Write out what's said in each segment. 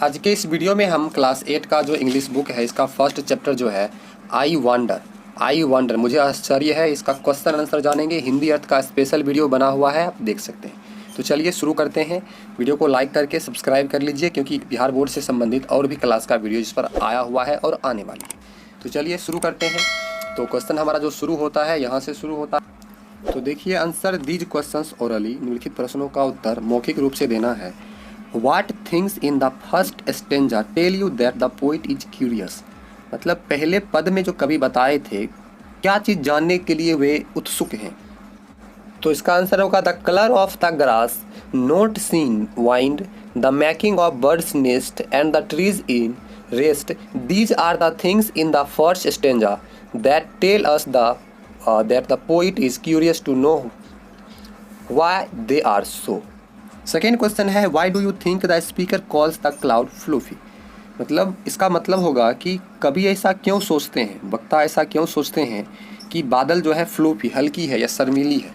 आज के इस वीडियो में हम क्लास 8 का जो इंग्लिश बुक है इसका फर्स्ट चैप्टर जो है आई वंडर मुझे आश्चर्य है, इसका क्वेश्चन आंसर जानेंगे। हिंदी अर्थ का स्पेशल वीडियो बना हुआ है, आप देख सकते हैं। तो चलिए शुरू करते हैं। वीडियो को लाइक करके सब्सक्राइब कर लीजिए क्योंकि बिहार बोर्ड से संबंधित और भी क्लास का वीडियो इस पर आया हुआ है और आने वाली है। तो चलिए शुरू करते हैं। तो क्वेश्चन हमारा जो शुरू होता है यहाँ से शुरू होता है। तो देखिए, आंसर दीज क्वेश्चंस ओरली, निम्नलिखित प्रश्नों का उत्तर मौखिक रूप से देना है। What things in the first stanza tell you that the poet is curious? मतलब पहले पद में जो कवि बताए थे, क्या चीज़ जानने के लिए वे उत्सुक हैं। तो इसका आंसर होगा the colour of the grass not seen wind the making of birds nest and the trees in rest these are the things in the first stanza that tell us that the poet is curious to know why they are so. Second question है why do you think the speaker calls the cloud fluffy. मतलब इसका मतलब होगा कि कभी ऐसा क्यों सोचते हैं, वक्ता ऐसा क्यों सोचते हैं कि बादल जो है फ्लूफी, हल्की है या शर्मीली है।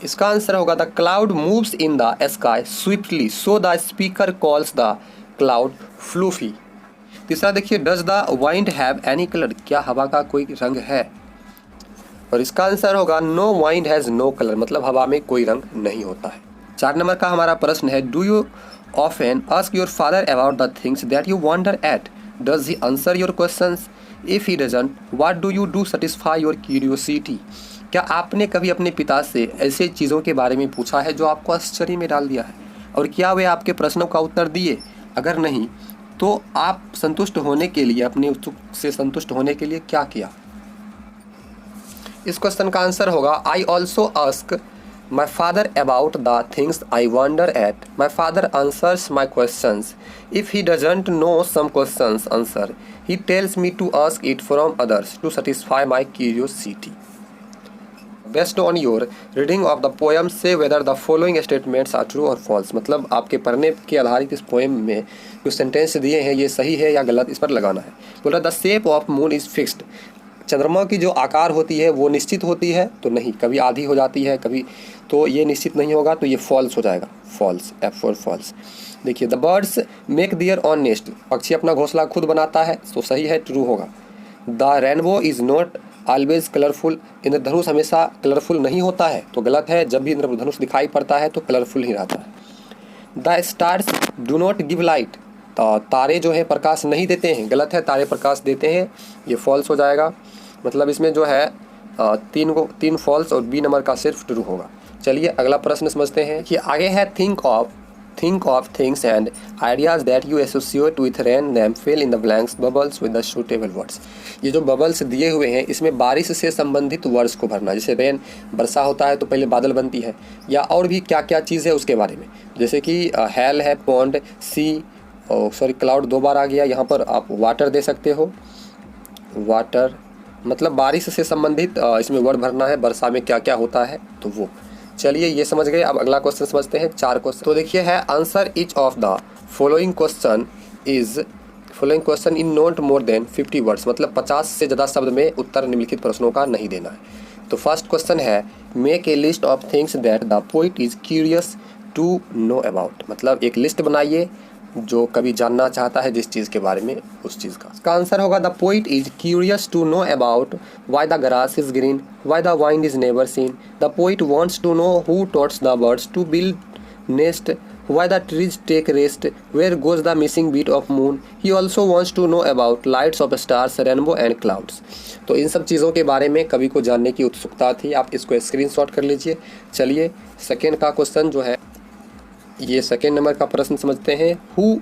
इसका आंसर होगा the cloud moves in the sky swiftly so the speaker calls the cloud fluffy. तीसरा देखिए, does the wind have any colour, क्या हवा का कोई रंग है। और इसका आंसर होगा no wind has no colour, मतलब हवा में कोई रंग नहीं होता है। 4 नंबर का हमारा प्रश्न है do you often ask your father about the things that you wonder at, does he answer your questions, if he doesn't what do you do satisfy your curiosity. क्या आपने कभी अपने पिता से ऐसे चीज़ों के बारे में पूछा है जो आपको आश्चर्य में डाल दिया है, और क्या वे आपके प्रश्नों का उत्तर दिए। अगर नहीं तो आप संतुष्ट होने के लिए, अपने उत्सुक से संतुष्ट होने के लिए क्या किया। इस क्वेश्चन का आंसर होगा I also ask my father about the things I wonder at. My father answers my questions. If he doesn't know some questions answer, he tells me to ask it from others to satisfy my curiosity. Based on your reading of the poem, say whether the following statements are true or false. मतलब आपके पढ़ने के आधारित इस poem में जो sentence दिए हैं ये सही है या गलत, इस पर लगाना है। बोला the shape of moon is fixed, चंद्रमा की जो आकार होती है वो निश्चित होती है, तो नहीं, कभी आधी हो जाती है कभी, तो ये निश्चित नहीं होगा, तो ये फॉल्स हो जाएगा, फॉल्स, F फॉर फॉल्स। देखिए the birds make their own nest, पक्षी अपना घोंसला खुद बनाता है, तो सही है, ट्रू होगा। The rainbow is not always colourful, इंद्रधनुष हमेशा कलरफुल नहीं होता है, तो गलत है, जब भी इंद्रधनुष दिखाई पड़ता है तो कलरफुल ही रहता है। The stars do not give light, तो तारे जो है प्रकाश नहीं देते हैं, गलत है, तारे प्रकाश देते हैं, ये फॉल्स हो जाएगा। मतलब इसमें जो है 3 फॉल्स और बी नंबर का सिर्फ ट्रू होगा। चलिए अगला प्रश्न समझते हैं कि आगे है think of things and ideas that you associate with rain then fill in the blanks bubbles with the suitable words. ये जो बबल्स दिए हुए हैं इसमें बारिश से संबंधित वर्ड्स को भरना, जैसे रेन, वर्षा होता है तो पहले बादल बनती है, या और भी क्या क्या चीज़ है उसके बारे में, जैसे कि हेल है, पॉन्ड, सी, क्लाउड 2 बार आ गया, यहाँ पर आप वाटर दे सकते हो, वाटर मतलब बारिश से संबंधित इसमें वर्ड भरना है, वर्षा में क्या क्या होता है तो वो। चलिए ये समझ गए। अब अगला क्वेश्चन समझते हैं, 4 क्वेश्चन। तो देखिए है answer each of the following question in not more than 50 words, मतलब 50 से ज़्यादा शब्द में उत्तर निम्नलिखित प्रश्नों का नहीं देना है। तो फर्स्ट क्वेश्चन है make a list of things that the poet is curious to know about, मतलब एक लिस्ट बनाइए जो कभी जानना चाहता है जिस चीज़ के बारे में, उस चीज़ का। इसका आंसर होगा the poet is curious to know about why the grass is green, why the wind is never seen, the poet wants to know who taught the birds to build nest, why the trees take rest, where goes the missing bit of moon, he also wants to know about lights of stars, rainbow and clouds. तो इन सब चीज़ों के बारे में कवि को जानने की उत्सुकता थी, आप इसको स्क्रीनशॉट कर लीजिए। चलिए सेकेंड का क्वेश्चन जो है, ये सेकेंड नंबर का प्रश्न समझते हैं। Who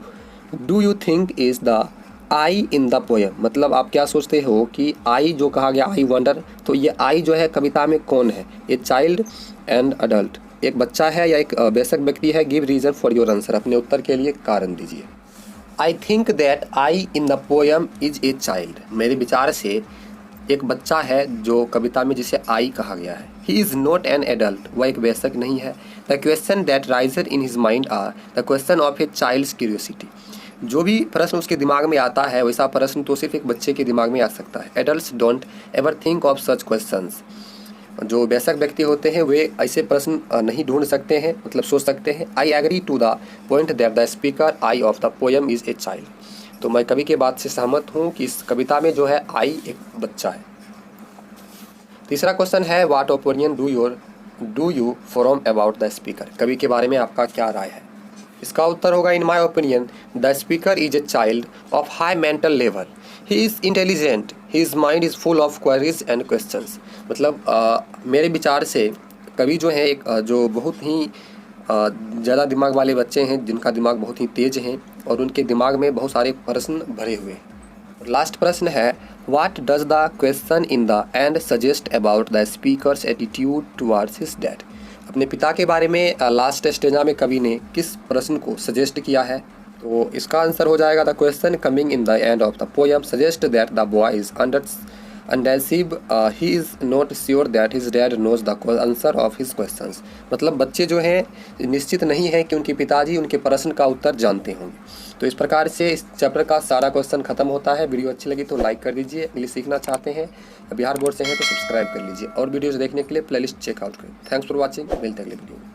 do you think is the I in the poem, मतलब आप क्या सोचते हो कि आई जो कहा गया आई वंडर, तो ये आई जो है कविता में कौन है, ए चाइल्ड एंड अडल्ट, एक बच्चा है या एक वयस्क व्यक्ति है। Give reason for your answer, अपने उत्तर के लिए कारण दीजिए। I think that I in the poem is a child, मेरे विचार से एक बच्चा है जो कविता में जिसे आई कहा गया है। He is not an adult, वह एक वयस्क नहीं है। The question that rises in his mind are the question of a child's curiosity, जो भी प्रश्न उसके दिमाग में आता है वैसा प्रश्न तो सिर्फ एक बच्चे के दिमाग में आ सकता है। Adults don't ever think of such questions. जो वयस्क व्यक्ति होते हैं वे ऐसे प्रश्न नहीं ढूंढ सकते हैं, मतलब सोच सकते हैं। I agree to the point that the speaker I of the poem is a child. तो मैं कवि के बात से सहमत हूँ कि इस कविता में जो है आई एक बच्चा है। तीसरा क्वेश्चन है what opinion do you form about the speaker. कवि के बारे में आपका क्या राय है? इसका उत्तर होगा in my opinion the speaker is a child of high mental level, he is intelligent, his mind is full of queries and questions. मतलब मेरे विचार से कवि जो है एक जो बहुत ही ज़्यादा दिमाग वाले बच्चे हैं, जिनका दिमाग बहुत ही तेज हैं और उनके दिमाग में बहुत सारे प्रश्न भरे हुए हैं। लास्ट प्रश्न है what does the question in the and suggest about the speakers attitude towards his dad. अपने पिता के बारे में लास्ट स्टेजा में कवि ने किस प्रश्न को सजेस्ट किया है? तो इसका आंसर हो जाएगा the question coming in the end of the poem suggest that the boy is indecisive, he is not sure that his dad knows the answer of his questions. मतलब बच्चे जो हैं निश्चित नहीं है कि उनके पिताजी उनके प्रश्न का उत्तर जानते होंगे। तो इस प्रकार से इस चैप्टर का सारा क्वेश्चन खत्म होता है। वीडियो अच्छी लगी तो लाइक कर दीजिए। इंग्लिश सीखना चाहते हैं, बिहार बोर्ड से हैं तो सब्सक्राइब कर लीजिए और वीडियोज़ देखने के लिए प्लेलिस्ट चेकआउट करें। थैंक्स फॉर वॉचिंग, मिलते हैं अगले वीडियो में।